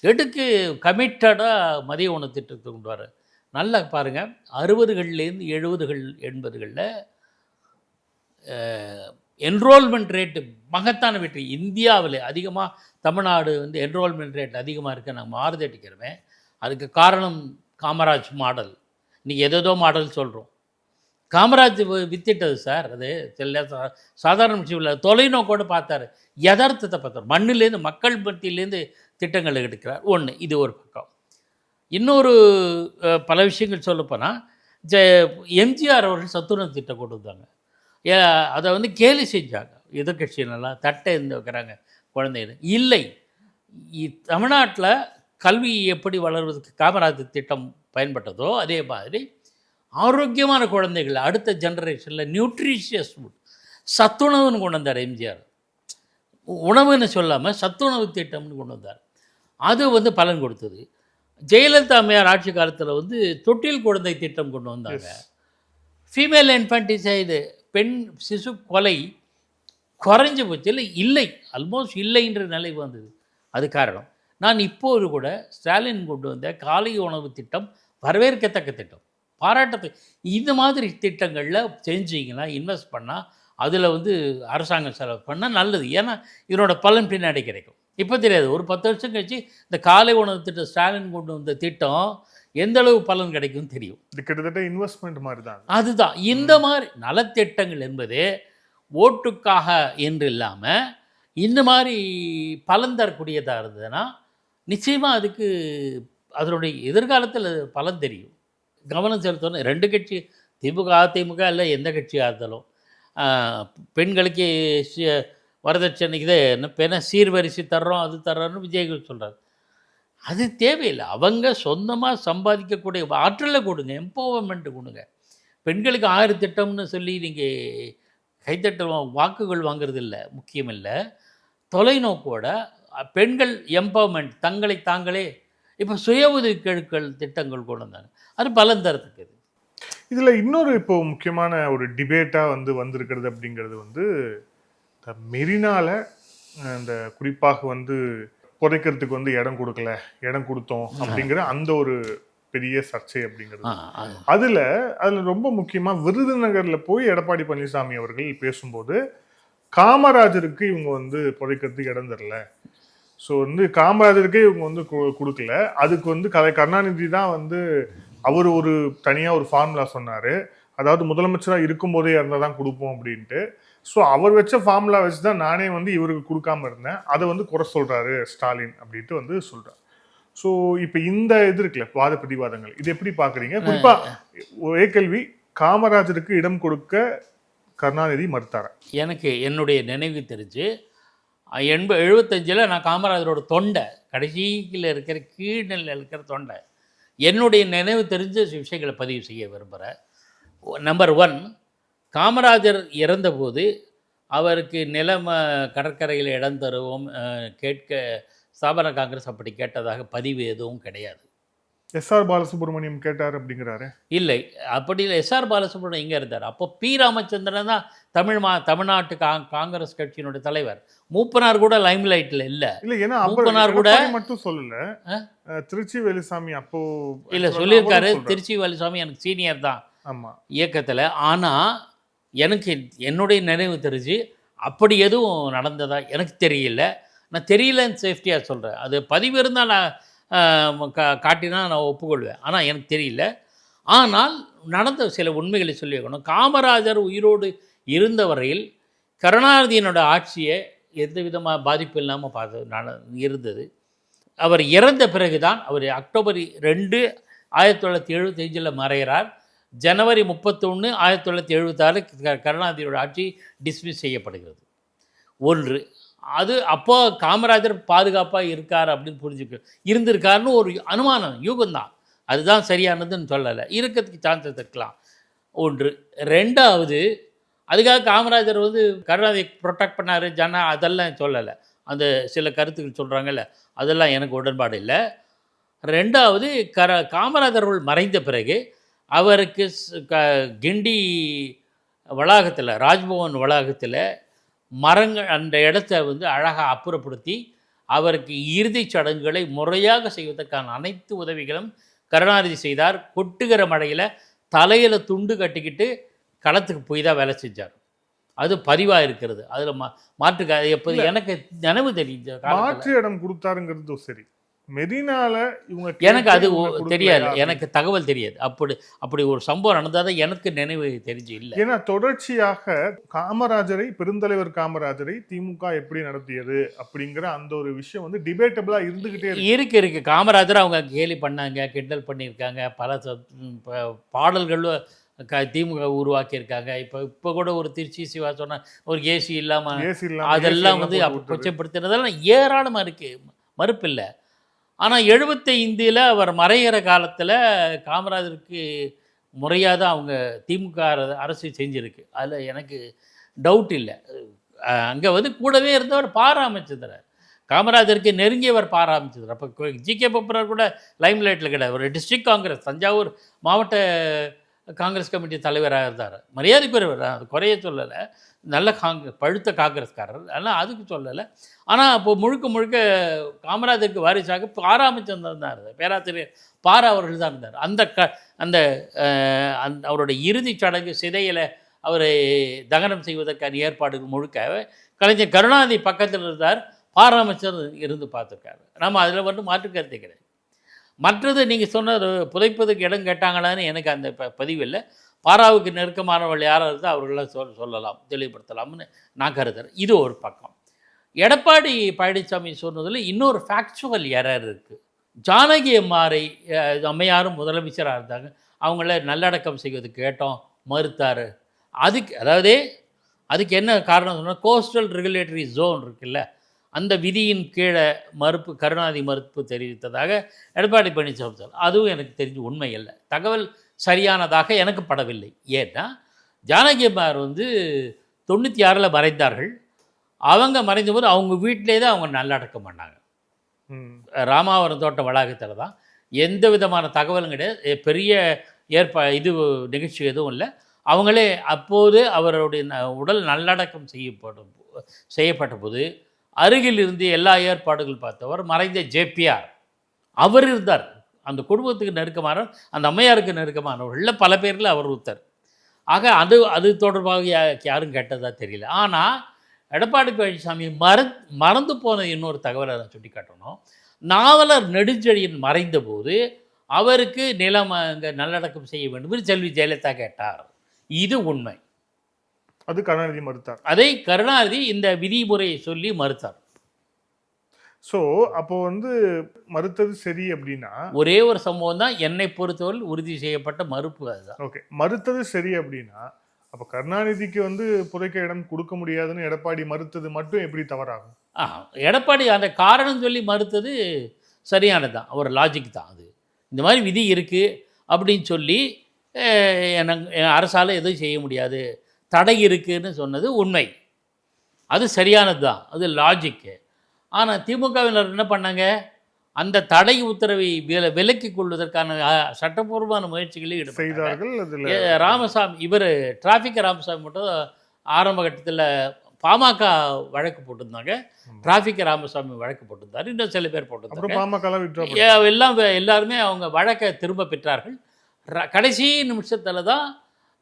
எடுத்து கமிட்டடாக மதிய உணவு திட்டத்தை கொண்டு வர. நல்லா பாருங்கள், 60கள்லேருந்து 70கள் 80களில் என்ரோல்மெண்ட் ரேட்டு மகத்தான வெற்றி. இந்தியாவில் அதிகமாக தமிழ்நாடு வந்து என்ரோல்மெண்ட் ரேட் அதிகமாக இருக்க நாங்கள் மாறுதட்டிக்கிறோமே, அதுக்கு காரணம் காமராஜ் மாடல். இன்றைக்கி எதோ மாடல் சொல்கிறோம். காமராஜ் வித்திட்டது சார். அது சாதாரண விஷயம் இல்லை. தொலைநோக்கோடு பார்த்தாரு, யதார்த்தத்தை பார்த்தார். மண்ணிலேருந்து மக்கள் மத்தியிலேருந்து திட்டங்கள் எடுக்கிறார். ஒன்று, இது ஒரு பக்கம். இன்னொரு பல விஷயங்கள் சொல்லப்போனால், எம்ஜிஆர் அவர்கள் சத்துணவு திட்டம் கொண்டு வந்தாங்க. அதை வந்து கேலி செஞ்சாங்க எதிர்கட்சியினெல்லாம். தட்டை இருந்து வைக்கிறாங்க குழந்தைகள். இல்லை, தமிழ்நாட்டில் கல்வி எப்படி வளர்வதற்கு காமராஜர் திட்டம் பயன்பட்டதோ அதே மாதிரி ஆரோக்கியமான குழந்தைகள் அடுத்த ஜெனரேஷனில் நியூட்ரிஷியஸ் ஃபுட், சத்துணவுன்னு கொண்டு வந்தார் எம்ஜிஆர். உணவுன்னு சொல்லாமல் சத்துணவு திட்டம்னு கொண்டு வந்தார். அது வந்து பலன் கொடுத்தது. ஜெயலலிதா அம்மையார் ஆட்சி காலத்தில் வந்து தொட்டில் குழந்தை திட்டம் கொண்டு வந்தாங்க. ஃபீமேல் இன்ஃபன்டிசைடு, பெண் சிசு கொலை குறைஞ்ச பட்சத்தில் இல்லை, ஆல்மோஸ்ட் இல்லைன்ற நிலை வந்தது. அது காரணம். நான் இப்போது கூட ஸ்டாலின் கொண்டு வந்த காலை உணவு திட்டம் வரவேற்கத்தக்க திட்டம், பாராட்டத்தை. இந்த மாதிரி திட்டங்களில் செஞ்சிங்கன்னா, இன்வெஸ்ட் பண்ணால், அதில் வந்து அரசாங்கம் செலவு பண்ணால் நல்லது. ஏன்னா இதனோட பலன் பின்னாடி கிடைக்கும். இப்போ தெரியாது, ஒரு 10 வருஷம் கழிச்சு இந்த காலை உணவு திட்டம் ஸ்டாலின் கொண்டு வந்த திட்டம் எந்த அளவு பலன் கிடைக்கும் தெரியும். இது கிட்டத்தட்ட இன்வெஸ்ட்மெண்ட் மாதிரி தான். அதுதான் இந்த மாதிரி நலத்திட்டங்கள் என்பது ஓட்டுக்காக என்று இல்லாமல் இந்த மாதிரி பலன் தரக்கூடியதாக இருந்ததுன்னா நிச்சயமாக அதுக்கு அதனுடைய எதிர்காலத்தில் பலன் தெரியும். கவனம் செலுத்தணும். 2 கட்சி, திமுக அதிமுக இல்லை எந்த கட்சியாக இருந்தாலும், பெண்களுக்கு வரதட்சணைக்கு தான் என்ன பெண்ணை சீர்வரிசை தர்றோம், அது தர்றோன்னு விஜய் சொல்கிறார். அது தேவையில்லை. அவங்க சொந்தமாக சம்பாதிக்கக்கூடிய ஆற்றலை கொடுங்க, எம்பவர்மெண்ட்டு கொடுங்க. பெண்களுக்கு 1000 திட்டம்னு சொல்லி நீங்கள் கைத்தட்டல் வாக்குகள் வாங்கிறது இல்லை, முக்கியம் இல்லை. தொலைநோக்கோட பெண்கள் எம்பவர்மெண்ட், தங்களை தாங்களே இப்போ சுய உதவிக்குழுக்கள் திட்டங்கள் கொண்டு வந்தாங்க. அது பலன் தரத்துக்குது. இதில் இன்னொரு இப்போ முக்கியமான ஒரு டிபேட்டாக வந்திருக்கிறது அப்படிங்கிறது வந்து மெரினால இந்த குறிப்பாக வந்து புதைக்கிறதுக்கு வந்து இடம் கொடுக்கல, இடம் கொடுத்தோம் அப்படிங்கிற அந்த ஒரு பெரிய சர்ச்சை அப்படிங்கிறது. அதில் ரொம்ப முக்கியமாக விருதுநகரில் போய் எடப்பாடி பழனிசாமி அவர்கள் பேசும்போது காமராஜருக்கு இவங்க வந்து புதைக்கிறதுக்கு இடம் தரல, ஸோ வந்து காமராஜருக்கே இவங்க வந்து கொடுக்கல, அதுக்கு வந்து கருணாநிதி தான் வந்து அவர் ஒரு தனியாக ஒரு ஃபார்முலா சொன்னார், அதாவது முதலமைச்சராக இருக்கும்போதே இருந்தால் தான் கொடுப்போம் அப்படின்ட்டு. ஸோ அவர் வச்ச ஃபார்முலா வச்சு தான் நானே வந்து இவருக்கு கொடுக்காம இருந்தேன், அதை வந்து குறை சொல்கிறாரு ஸ்டாலின் அப்படின்ட்டு வந்து சொல்கிறார். ஸோ இப்போ இந்த இது இருக்குல்ல வாத பிரதிவாதங்கள், இது எப்படி பார்க்குறீங்க? குறிப்பாக ஒரே கேள்வி, காமராஜருக்கு இடம் கொடுக்க கருணாநிதி மறுத்தாரா? எனக்கு என்னுடைய நினைவு தெரிஞ்சு 75 நான் காமராஜரோட தொண்டை, கடைசியில் இருக்கிற கீழ்நிலையில் இருக்கிற தொண்டை, என்னுடைய நினைவு தெரிஞ்ச விஷயங்களை பதிவு செய்ய விரும்புகிறேன். நம்பர் 1, காமராஜர் இறந்தபோது அவருக்கு கடற்கரையில் இடம் தருவோம் கேட்க ஸ்தாபன காங்கிரஸ் அப்படி கேட்டதாக பதிவு எதுவும் கிடையாது. எஸ்ஆர் பாலசுப்ரமணியம் கேட்டார் அப்படிங்கிறாரு. இல்லை, அப்படி இல்லை. எஸ்ஆர் பாலசுப்ரமணியம் எங்கே இருந்தார்? அப்போ பி ராமச்சந்திரன் தான் தமிழ்நாட்டு காங்கிரஸ் கட்சியினுடைய தலைவர். மூப்பனார் கூட லைம் லைட்டில் இல்லை. ஏன்னா மூப்பனார் கூட மட்டும் சொல்லல, திருச்சி வேலுசாமி அப்போ இல்லை சொல்லியிருக்காரு. திருச்சி வேலுசாமி எனக்கு சீனியர் தான் இயக்கத்தில். ஆனால் எனக்கு என்னுடைய நினைவு தெரிஞ்சு அப்படி எதுவும் நடந்ததா எனக்கு தெரியல. நான் தெரியலன்னு சேஃப்டியாக சொல்கிறேன். அது பதிவு இருந்தால் நான் காட்டினா நான் ஒப்புக்கொள்வேன், ஆனால் எனக்கு தெரியல. ஆனால் நடந்த சில உண்மைகளை சொல்லி வைக்கணும். காமராஜர் உயிரோடு இருந்த வரையில் கருணாநிதியினோட ஆட்சியை எந்த விதமாக பாதிப்பு இல்லாமல் இருந்தது. அவர் இறந்த பிறகு தான், அவர் அக்டோபர் 2, 1975 மறைகிறார். ஜனவரி 31, 1976 கருணாநிதியோட ஆட்சி டிஸ்மிஸ் செய்யப்படுகிறது. 1. அது அப்போ காமராஜர் பாதுகாப்பாக இருக்கார் அப்படின்னு இருந்திருக்காருன்னு ஒரு அனுமானம், யூகம்தான். அதுதான் சரியானதுன்னு சொல்லலை, இருக்கிறதுக்கு சான்சஸ் இருக்கலாம். ஒன்று. ரெண்டாவது, அதுக்காக காமராஜர் வந்து கருணாநிதியை ப்ரொடெக்ட் பண்ணார் அதெல்லாம் சொல்லலை. அந்த சில கருத்துக்கள் சொல்கிறாங்கல்ல, அதெல்லாம் எனக்கு உடன்பாடு இல்லை. ரெண்டாவது, காமராஜர் அவர்கள் மறைந்த பிறகு அவருக்கு கிண்டி வளாகத்தில், ராஜ்பவன் வளாகத்தில் மரங்கள் அந்த இடத்த வந்து அழகாக அப்புறப்படுத்தி அவருக்கு இறுதிச் சடங்குகளை முறையாக செய்வதற்கான அனைத்து உதவிகளும் கருணாநிதி செய்தார். கொட்டுகிற மழையில் தலையில் துண்டு கட்டிக்கிட்டு களத்துக்கு போய் தான் வேலை செஞ்சார். அது பதிவாக இருக்கிறது. அதில் மாற்று எப்போது எனக்கு நினைவு தெரிஞ்ச மாற்று இடம் கொடுத்தாருங்கிறது சரி. மெரினால இவங்க எனக்கு அது தெரியாது, எனக்கு தகவல் தெரியாது. அப்படி ஒரு சம்பவம் நடந்தால் எனக்கு நினைவு தெரிஞ்சு இல்லை. ஏன்னா தொடர்ச்சியாக காமராஜரை, பெருந்தலைவர் காமராஜரை திமுக எப்படி நடத்தியது அப்படிங்கிற அந்த ஒரு விஷயம் வந்து டிபேட்டபிளா இருந்துகிட்டே இருக்கு. காமராஜர் அவங்க கேலி பண்ணாங்க, கிண்டல் பண்ணியிருக்காங்க, பல பாடல்களும் திமுக உருவாக்கியிருக்காங்க. இப்போ கூட ஒரு திருச்சி சிவா சொன்ன ஒரு ஏசி இல்லாமல் அதெல்லாம் வந்து கொச்சைப்படுத்தினதெல்லாம் ஏராளமாக இருக்குது, மறுப்பில்லை. ஆனால் 75 அவர் மறைகிற காலத்தில் காமராஜருக்கு முறையாக தான் அவங்க திமுக அரசு செஞ்சுருக்கு. அதில் எனக்கு டவுட் இல்லை. அங்கே வந்து கூடவே இருந்தவர் பாராமச்சந்திரன், காமராஜருக்கு நெருங்கியவர் பாராமச்சந்திரன். அப்போ ஜிகே பப்பரர் கூட லைம் லைட்டில் கிடையாது. ஒரு டிஸ்ட்ரிக்ட் காங்கிரஸ் தஞ்சாவூர் மாவட்ட காங்கிரஸ் கமிட்டி தலைவராக இருந்தார். மரியாதைக்குரியவர், அது குறைய சொல்லலை, நல்ல பழுத்த காங்கிரஸ்காரர், அதனால் அதுக்கு சொல்லலை. ஆனால் அப்போது முழுக்க காமராஜருக்கு வாரிசாக பாராமச்சந்திரன் தான் இருந்தார், பேராசிரியர் பாரா அவர்கள் தான் இருந்தார். அந்த அவருடைய இறுதிச் சடங்கு சிதையில் அவரை தகனம் செய்வதற்கான ஏற்பாடுகள் முழுக்க கலைஞர் கருணாநிதி பக்கத்தில் இருந்தார், பாராமச்சந்திரன் இருந்து பார்த்துருக்காரு. நம்ம அதில் மட்டும் மாற்று கருத்து கிடையாது. மற்றது நீங்கள் சொன்ன புதைப்பதுக்கு இடம் கேட்டாங்களான்னு எனக்கு அந்த பதிவு இல்லை. பாராவுக்கு நெருக்கமானவர்கள் யாராக இருந்தால் அவர்களாம் சொல்லலாம், தெளிவுபடுத்தலாம்னு நான் கருதுறேன். இது ஒரு பக்கம். எடப்பாடி பழனிசாமி சொன்னதில் இன்னொரு ஃபேக்சுவல் எரர் இருக்குது. ஜானகி அம்மையாரும் முதலமைச்சராக இருந்தாங்க, அவங்கள நல்லடக்கம் செய்வதுக்கு கேட்டோம், மறுத்தார். அதுக்கு என்ன காரணம் சொன்னால், கோஸ்டல் ரெகுலேட்டரி ஜோன் இருக்குல்ல, அந்த விதியின் கீழே கருணாநிதி மறுப்பு தெரிவித்ததாக எடப்பாடி பழனிசாமி சொன்னார். அதுவும் எனக்கு தெரிஞ்சு உண்மை இல்லை, தகவல் சரியானதாக எனக்கு படவில்லை. ஏன்னா ஜானகி அம்மார் வந்து 96 மறைந்தார்கள். அவங்க மறைந்தபோது அவங்க வீட்டிலே தான் அவங்க நல்லடக்கம் பண்ணாங்க, ராமாவரம் தோட்ட வளாகத்தில் தான். எந்த விதமான தகவலும் கிடையாது, பெரிய நிகழ்ச்சி எதுவும் இல்லை. அவங்களே அப்போது அவருடைய உடல் நல்லடக்கம் செய்யப்பட்ட போது அருகில் இருந்து எல்லா ஏற்பாடுகள் பார்த்தவர் மறைந்த ஜேபிஆர் அவர் இருந்தார். அந்த குடும்பத்துக்கு நெருக்கமானவர், அந்த அம்மையாருக்கு நெருக்கமானவர்களில் பல பேரில் அவர் ஒருத்தர். ஆக அது தொடர்பாக யாரும் கேட்டதாக தெரியல. ஆனால் எடப்பாடி பழனிசாமி மறந்து போன இன்னொரு தகவலை நான் சுட்டி காட்டணும். நாவலர் நெடுஞ்செழியன் மறைந்தபோது அவருக்கு நிலம் அங்கே நல்லடக்கம் செய்ய வேண்டும் என்று செல்வி ஜெயலலிதா கேட்டார். இது உண்மை. அது கருணாநிதி மறுத்தார். அதை கருணாநிதி இந்த விதிமுறையை சொல்லி மறுத்தார். ஸோ அப்போ வந்து மறுத்தது சரி அப்படின்னா ஒரே ஒரு சம்பவம் தான் என்னை பொறுத்தவரை உறுதி செய்யப்பட்ட மறுப்பு, அதுதான். ஓகே, மறுத்தது சரி அப்படின்னா அப்போ கருணாநிதிக்கு வந்து புதைக்க இடம் கொடுக்க முடியாதுன்னு எடப்பாடி மறுத்தது மட்டும் எப்படி தவறாகும்? எடப்பாடி அந்த காரணம் சொல்லி மறுத்தது சரியானது தான், ஒரு லாஜிக் தான். அது இந்த மாதிரி விதி இருக்குது அப்படின்னு சொல்லி அரசால் எதுவும் செய்ய முடியாது, தடை இருக்குதுன்னு சொன்னது உண்மை, அது சரியானது தான், அது லாஜிக்கு. ஆனால் திமுகவினர் என்ன பண்ணாங்க, அந்த தடை உத்தரவை விலக்கிக் கொள்வதற்கான சட்டப்பூர்வமான முயற்சிகளில் ஈடுபட்டார்கள். ராமசாமி டிராஃபிக் ராமசாமி மட்டும் ஆரம்ப கட்டத்தில் பாமக வழக்கு போட்டிருந்தாங்க, டிராஃபிக் ராமசாமி வழக்கு போட்டிருந்தார், இன்னும் சில பேர் போட்டிருந்தாங்க. எல்லாருமே அவங்க வழக்கை திரும்ப பெற்றார்கள். கடைசி நிமிஷத்தில் தான்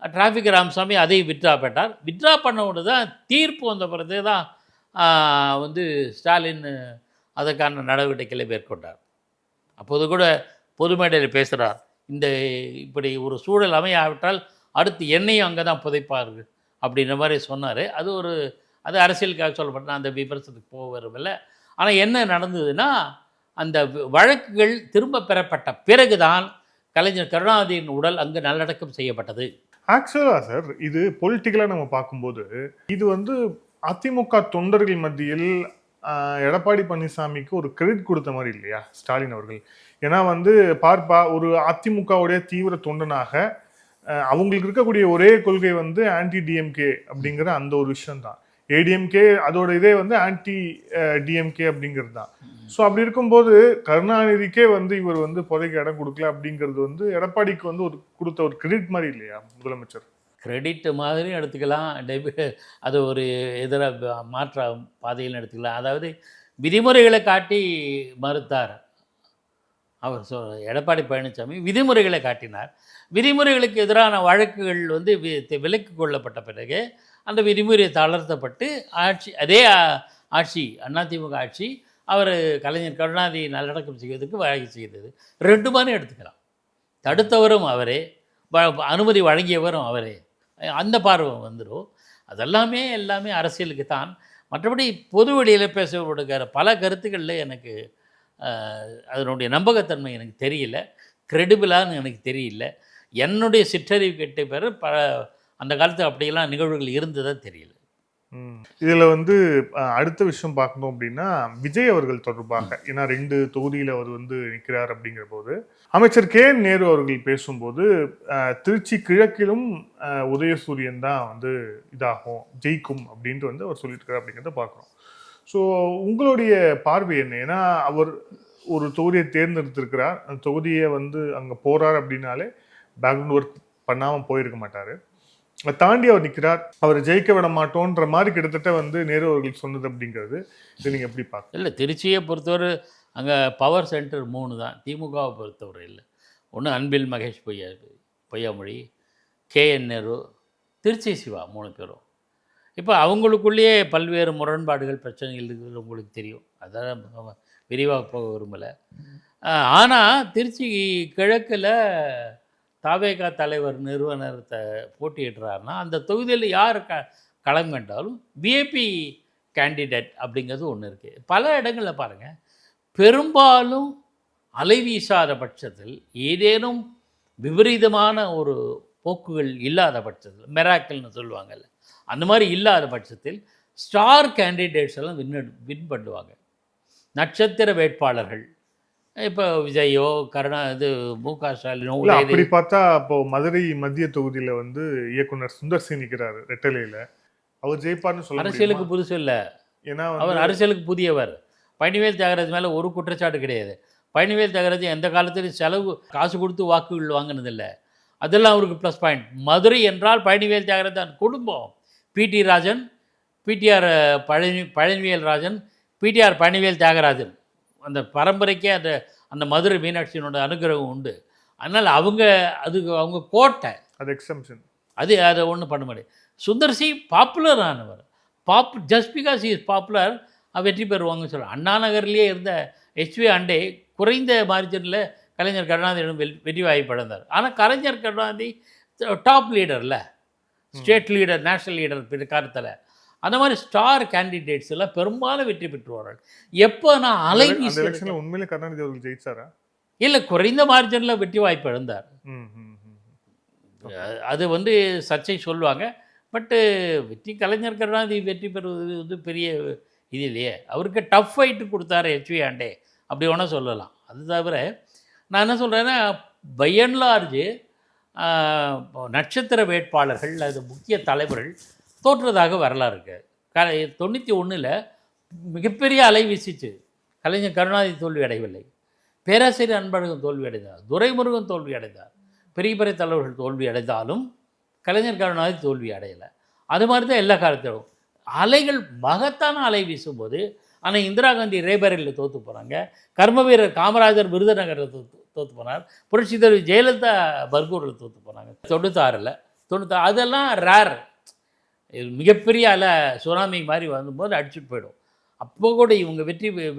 டிராஃபிக் ராமசாமி அதை வித்ட்ரா பெற்றார். வித்ட்ரா பண்ண உடனே தான் தீர்ப்பு வந்த பிறகு தான் வந்து ஸ்டாலின் அதற்கான நடவடிக்கைகளை மேற்கொண்டார். அப்போது கூட பொது மேடையில் பேசுகிறார், இப்படி ஒரு சூழல் அமையாவிட்டால் அடுத்து என்னையும் அங்கே தான் புதைப்பார்கள் அப்படின்ற மாதிரி சொன்னார். அது அரசியலுக்காக சொல்லப்பட்ட, அந்த விமர்சனத்துக்கு போக வரவில்லை. ஆனால் என்ன நடந்ததுன்னா, அந்த வழக்குகள் திரும்ப பெறப்பட்ட பிறகுதான் கலைஞர் கருணாநிதியின் உடல் அங்கு நல்லடக்கம் செய்யப்பட்டது. ஆக்சுவலாக சார், இது பொலிட்டிக்கலாக நம்ம பார்க்கும்போது இது வந்து அதிமுக தொண்டர்கள் மத்தியில் எடப்பாடி பழனிசாமிக்கு ஒரு கிரெடிட் கொடுத்த மாதிரி இல்லையா ஸ்டாலின் அவர்கள்? ஏன்னா வந்து பார்ப்பா ஒரு அதிமுகவுடைய தீவிர தொண்டனாக அவங்களுக்கு இருக்கக்கூடிய ஒரே கொள்கை வந்து ஆன்டி டிஎம்கே அப்படிங்கிற அந்த ஒரு விஷயம் தான். ஏடிஎம்கே அதோட இதே வந்து ஆன்டி டிஎம்கே அப்படிங்கிறது தான். ஸோ அப்படி இருக்கும்போது கருணாநிதிக்கே வந்து இவர் வந்து புதைக்க இடம் கொடுக்கல அப்படிங்கிறது வந்து எடப்பாடிக்கு வந்து ஒரு கொடுத்த ஒரு கிரெடிட் மாதிரி இல்லையா முதலமைச்சர்? கிரெடிட் மாதிரி எடுத்துக்கலாம், அது ஒரு எதிராக மாற்ற பாதையில் எடுத்துக்கலாம். அதாவது விதிமுறைகளை காட்டி மறுத்தார் அவர். எடப்பாடி பழனிசாமி விதிமுறைகளை காட்டினார். விதிமுறைகளுக்கு எதிரான வழக்குகள் வந்து விலக்கு கொள்ளப்பட்ட பிறகு அந்த விதிமுறை தளர்த்தப்பட்டு அதே ஆட்சி அதிமுக ஆட்சி அவர் கலைஞர் கருணாநிதி நல்லடக்கம் செய்வதற்கு வழக்கு செய்தது. ரெண்டு மாதிரி எடுத்துக்கலாம். தடுத்தவரும் அவரே, அனுமதி வழங்கியவரும் அவரே. அந்த பார்வை வந்துடும். அதெல்லாமே எல்லாமே அரசியலுக்கு தான். மற்றபடி பொது வெளியில் பேசப்படுகிற பல கருத்துக்களில் எனக்கு அதனுடைய நம்பகத்தன்மை எனக்கு தெரியல, கிரெடிபிளான்னு எனக்கு தெரியல. என்னுடைய சிற்றறிவு கேட்ட பேர் அந்த காலத்தில் அப்படியெல்லாம் நிகழ்வுகள் இருந்ததாக தெரியல. இதில் வந்து அடுத்த விஷயம் பார்க்கணும் அப்படின்னா விஜய் அவர்கள் தொடர்பாக, ஏன்னா 2 தொகுதியில் அவர் வந்து நிற்கிறார் அப்படிங்கிற போது அமைச்சர் கே நேரு அவர்கள் பேசும்போது திருச்சி கிழக்கிலும் உதயசூரியன் தான் வந்து இதாகும் ஜெயிக்கும் அப்படின்ட்டு வந்து அவர் சொல்லியிருக்காரு அப்படிங்கிறத பார்க்குறோம். ஸோ உங்களுடைய பார்வை என்ன? ஏன்னா அவர் ஒரு தொகுதியை தேர்ந்தெடுத்திருக்கிறார், அந்த தொகுதியை வந்து அங்கே போகிறார் அப்படின்னாலே பேக்ரவுண்ட் ஒர்க் பண்ணாமல் போயிருக்க மாட்டார். அதை தாண்டி அவர் நிற்கிறார், அவர் ஜெயிக்க விட மாட்டோன்ற மாதிரி கிட்டத்தட்ட வந்து நேரு அவர்கள் சொன்னது அப்படிங்கிறது இது நீங்கள் எப்படி பார்க்க? இல்லை, திருச்சியை பொறுத்தவரை அங்கே பவர் சென்டர் 3 தான் திமுகவை பொறுத்தவரை. இல்லை, ஒன்று அன்பில் மகேஷ் பொய்யாமொழி, கேஎன் நேரு, திருச்சி சிவா 3 பேரும். இப்போ அவங்களுக்குள்ளேயே பல்வேறு முரண்பாடுகள் பிரச்சனைகள் இருக்குது, உங்களுக்கு தெரியும். அதான் விரிவாக போக விரும்பலை. ஆனால் திருச்சி கிழக்கில் தாவேகா தலைவர் நிறுவனர் போட்டியிடுறாருன்னா அந்த தொகுதியில் யார் களம் கண்டாலும் விஐபி கேண்டிடேட் அப்படிங்கிறது ஒன்று இருக்குது. பல இடங்களில் பாருங்கள், பெரும்பாலும் அலை வீசாத பட்சத்தில், ஏதேனும் விபரீதமான ஒரு போக்குகள் இல்லாத பட்சத்தில், மெராக்கல்னு சொல்லுவாங்கல்ல, அந்த மாதிரி இல்லாத பட்சத்தில் ஸ்டார் கேண்டிடேட்ஸ் எல்லாம் வின் பண்ணுவாங்க. நட்சத்திர வேட்பாளர்கள் இப்போ விஜயோ மு.க. ஸ்டாலினோ. அப்படி பார்த்தா இப்போ மதுரை மத்திய தொகுதியில் வந்து இயக்குனர் சுந்தர் சி நிற்கிறாரு ரெட்டலையில், அவர் ஜெயிப்பார்னு சொல்ல அரசியலுக்கு புதுசு இல்லை. ஏன்னா அவர் அரசியலுக்கு புதியவர். பழனிவேல் தியாகராஜ் மேலே ஒரு குற்றச்சாட்டு கிடையாது. பழனிவேல் தியாகராஜ் எந்த காலத்திலும் காசு கொடுத்து வாக்குகள் வாங்கினதில்லை. அதெல்லாம் அவருக்கு ப்ளஸ் பாயிண்ட். மதுரை என்றால் பழனிவேல் தியாகராஜ் தான் குடும்பம். பிடி ராஜன், பிடிஆர் பழனிவேல் ராஜன், பிடிஆர் பழனிவேல் தியாகராஜன், அந்த பரம்பரைக்கே அந்த மதுரை மீனாட்சியினோட அனுகிரகம் உண்டு. அதனால் அவங்க கோட்டை, அது எக்ஸம்ஷன், அதை ஒன்றும் பண்ண முடியாது. சுந்தர் சி பாப்புலர் ஆனவர். ஜஸ்ட் பிகாஸ் இஸ் பாப்புலர் வெற்றி பெறுவாங்கன்னு சொல்லுவாங்க. அண்ணா நகர்லேயே இருந்த ஹெச்வி ஆண்டே குறைந்த மார்ஜினில் கலைஞர் கருணாநிதியிடம் வெற்றி வாய்ப்பு இழந்தார். ஆனால் கலைஞர் கருணாநிதி டாப் லீடரில், ஸ்டேட் லீடர், நேஷனல் லீடர் பிற்காலத்தில். அந்த மாதிரி ஸ்டார் கேண்டிடேட்ஸ் எல்லாம் பெரும்பாலும் வெற்றி பெற்றுவார்கள். எப்போ நான் உண்மையிலே கருணாநிதி அவர்கள் ஜெயிச்சாரா? இல்லை, குறைந்த மார்ஜினில் வெற்றி வாய்ப்பு இழந்தார். அது வந்து சர்ச்சை சொல்லுவாங்க. பட்டு கலைஞர் கருணாநிதி வெற்றி பெறுவது வந்து பெரிய இது இல்லையே. அவருக்கு டஃப் ஃபைட்டு கொடுத்தாரு ஹெச்வி ஆண்டே, அப்படி வேணால் சொல்லலாம். அது தவிர நான் என்ன சொல்கிறேன்னா, பை அண்ட் லார்ஜ் நட்சத்திர வேட்பாளர்கள், அது முக்கிய தலைவர்கள் தோற்றதாக வரலாறு இருக்குது. 91 மிகப்பெரிய அலை வீசிச்சு. கலைஞர் கருணாநிதி தோல்வி அடையவில்லை, பேராசிரியர் அன்பழகன் தோல்வி அடைந்தார், துரைமுருகன் தோல்வி அடைந்தார், பெரிய பெரிய தலைவர்கள் தோல்வி அடைந்தாலும் கலைஞர் கருணாநிதி தோல்வி அடையலை. அது மாதிரி தான் எல்லா காலத்திலும் அலைகள் மகத்தான அலை வீசும்போது. ஆனால் இந்திரா காந்தி ரேபரேலியில் தோற்று போகிறாங்க, கர்ம வீரர் காமராஜர் விருதுநகரில் தோற்று போனார், புரட்சி தலைவி ஜெயலலிதா பர்கூரில் தோற்று போனாங்க 96. அதெல்லாம் ரேர். மிகப்பெரிய அலை சுனாமி மாதிரி வரும்போது அடிச்சுட்டு போயிடும். அப்போ கூட இவங்க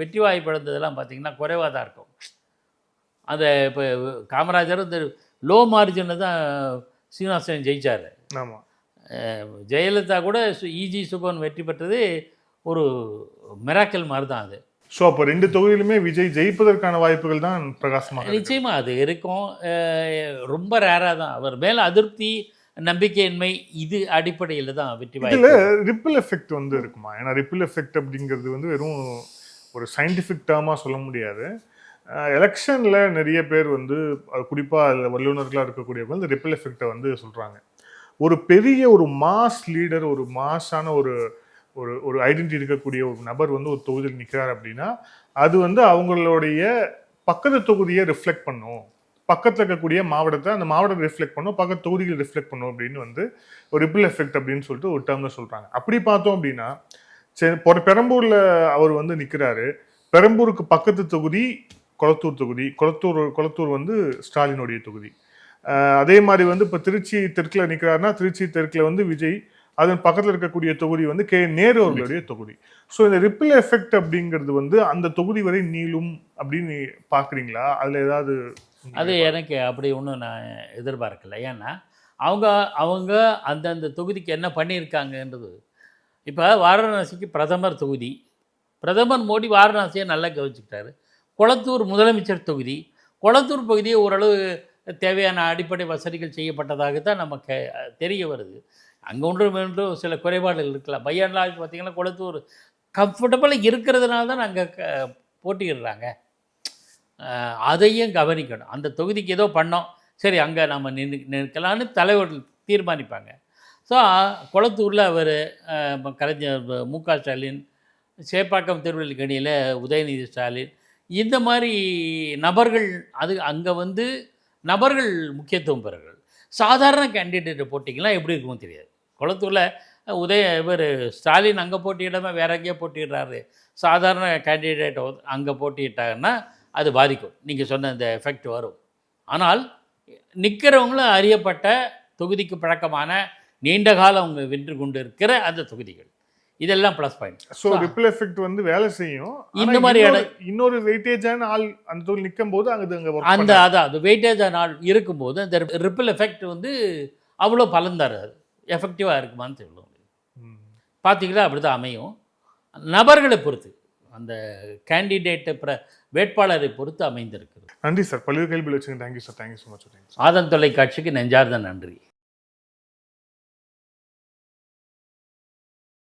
வெற்றி வாய்ப்பு இழந்ததெல்லாம் பார்த்திங்கன்னா குறைவாக தான் இருக்கும். அதை இப்போ காமராஜர் இந்த லோ மார்ஜினில் தான் சீனிவாசன் ஜெயித்தார். ஆமாம், ஜெயலலிதா கூட இஜி சுபன் வெற்றி பெற்றது ஒரு மிராக்கல் மாதிரி தான் அது. ஸோ அப்போ 2 தொகுதியிலுமே விஜய் ஜெயிப்பதற்கான வாய்ப்புகள் தான் பிரகாசமாக நிச்சயமாக அது இருக்கும். ரொம்ப ரேராக தான் அவர் மேலே அதிருப்தி நம்பிக்கையின்மை, இது அடிப்படையில் தான் வெற்றி இதுல வாய்ப்பு. ரிப்பிள் எஃபெக்ட் வந்து இருக்குமா? ஏன்னா ரிப்பிள் எஃபெக்ட் அப்படிங்கிறது வந்து வெறும் ஒரு சயின்டிஃபிக் டேர்மா சொல்ல முடியாது. எலெக்ஷன்ல நிறைய பேர் வந்து குறிப்பா அதில் வல்லுநர்களாக இருக்கக்கூடியவங்க இந்த ரிப்பிள் எஃபெக்டை வந்து சொல்றாங்க. ஒரு பெரிய ஒரு மாஸ் லீடர், ஒரு மாஸான ஒரு ஒரு ஒரு ஐடென்டிட்டி இருக்கக்கூடிய ஒரு நபர் வந்து ஒரு தொகுதியில் நிற்கிறார் அப்படின்னா அது வந்து அவங்களுடைய பக்கத்து தொகுதியை ரிஃப்ளெக்ட் பண்ணும், பக்கத்தில் இருக்கக்கூடிய மாவட்டத்தை அந்த மாவட்டத்தை ரிஃப்ளெக்ட் பண்ணும், பக்கத்து தொகுதிகள் ரிஃப்ளெக்ட் பண்ணும் அப்படின்னு வந்து ஒரு ரிப்பிள் எஃபெக்ட் அப்படின்னு சொல்லிட்டு ஒரு டேர்ம்ல சொல்றாங்க. அப்படி பார்த்தோம் அப்படின்னா பெரம்பூர்ல அவர் வந்து நிற்கிறாரு. பெரம்பூருக்கு பக்கத்து தொகுதி கொளத்தூர் தொகுதி, கொளத்தூர் வந்து ஸ்டாலினுடைய தொகுதி. அதே மாதிரி வந்து இப்போ திருச்சி தெற்கில் நிற்கிறாருன்னா திருச்சி தெற்கில் வந்து விஜய், அதன் பக்கத்தில் இருக்கக்கூடிய தொகுதி வந்து நேரு அவர்களுடைய தொகுதி. ஸோ இந்த ரிப்பிள் எஃபெக்ட் அப்படிங்கிறது வந்து அந்த தொகுதி வரை நீளும் அப்படின்னு பார்க்குறீங்களா? அதில் ஏதாவது? அது எனக்கு அப்படி ஒன்றும் நான் எதிர்பார்க்கல. ஏன்னா அவங்க அந்தந்த தொகுதிக்கு என்ன பண்ணியிருக்காங்கன்றது. இப்போ வாரணாசிக்கு பிரதமர் தொகுதி, பிரதமர் மோடி வாரணாசியை நல்லா கவனிச்சுக்கிட்டாரு. கொளத்தூர் முதலமைச்சர் தொகுதி, கொளத்தூர் பகுதியை ஓரளவு தேவையான அடிப்படை வசதிகள் செய்யப்பட்டதாகத்தான் நமக்கு தெரிய வருது. அங்கே ஒன்றும் சில குறைபாடுகள் இருக்கலாம். பையன்லாம் பார்த்திங்கன்னா கொளத்தூர் கம்ஃபர்டபுளாக இருக்கிறதுனால தான் அங்கே போட்டியிடுறாங்க. அதையும் கவனிக்கணும். அந்த தொகுதிக்கு ஏதோ பண்ணோம், சரி அங்கே நம்ம நிற்கலான்னு தலைவர்கள் தீர்மானிப்பாங்க. ஸோ கொளத்தூரில் அவர் கலைஞர் மு.க. ஸ்டாலின், சேப்பாக்கம் திருவல்லிக்கணியில் உதயநிதி ஸ்டாலின், இந்த மாதிரி நபர்கள், அது அங்கே வந்து நபர்கள் முக்கியத்துவம் பெறுகள். சாதாரண கேண்டிடேட்டை போட்டிங்கன்னா எப்படி இருக்குமோ தெரியாது. கொளத்தூரில் இவர் ஸ்டாலின் அங்கே போட்டியிடாமல் வேற எங்கேயோ போட்டிடுறாரு, சாதாரண கேண்டிடேட் அங்கே போட்டிட்டாங்கன்னா அது பாதிக்கும். நீங்கள் சொன்ன இந்த எஃபெக்ட் வரும். ஆனால் நிற்கிறவங்களும் அறியப்பட்ட தொகுதிக்கு பழக்கமான நீண்ட காலம் அவங்க வென்று கொண்டு இருக்கிற அந்த தொகுதிகள், இதெல்லாம் plus point. So ripple effect வந்து வேலை செய்யும். இந்த மாதிரி இன்னொரு வெயிட்டேஜான ஆள் அந்த தொழில் நிற்கும் போது அது வெயிட்டேஜான ஆள் இருக்கும்போது அந்த ரிப்பிள் எஃபெக்ட் வந்து அவ்வளோ பலன் தராது, எஃபெக்டிவாக இருக்குமான்னு சொல்லுவோம். பார்த்தீங்களா, அப்படி தான் அமையும். நபர்களை பொறுத்து, அந்த கேண்டிடேட்டை வேட்பாளரை பொறுத்து அமைந்திருக்கிறது. நன்றி சார், பல்வேறு கேள்விகள் வச்சுங்க. Thank you sir, thank you so much. Aadhan தொலைக்காட்சிக்கு நெஞ்சார்ந்த நன்றி.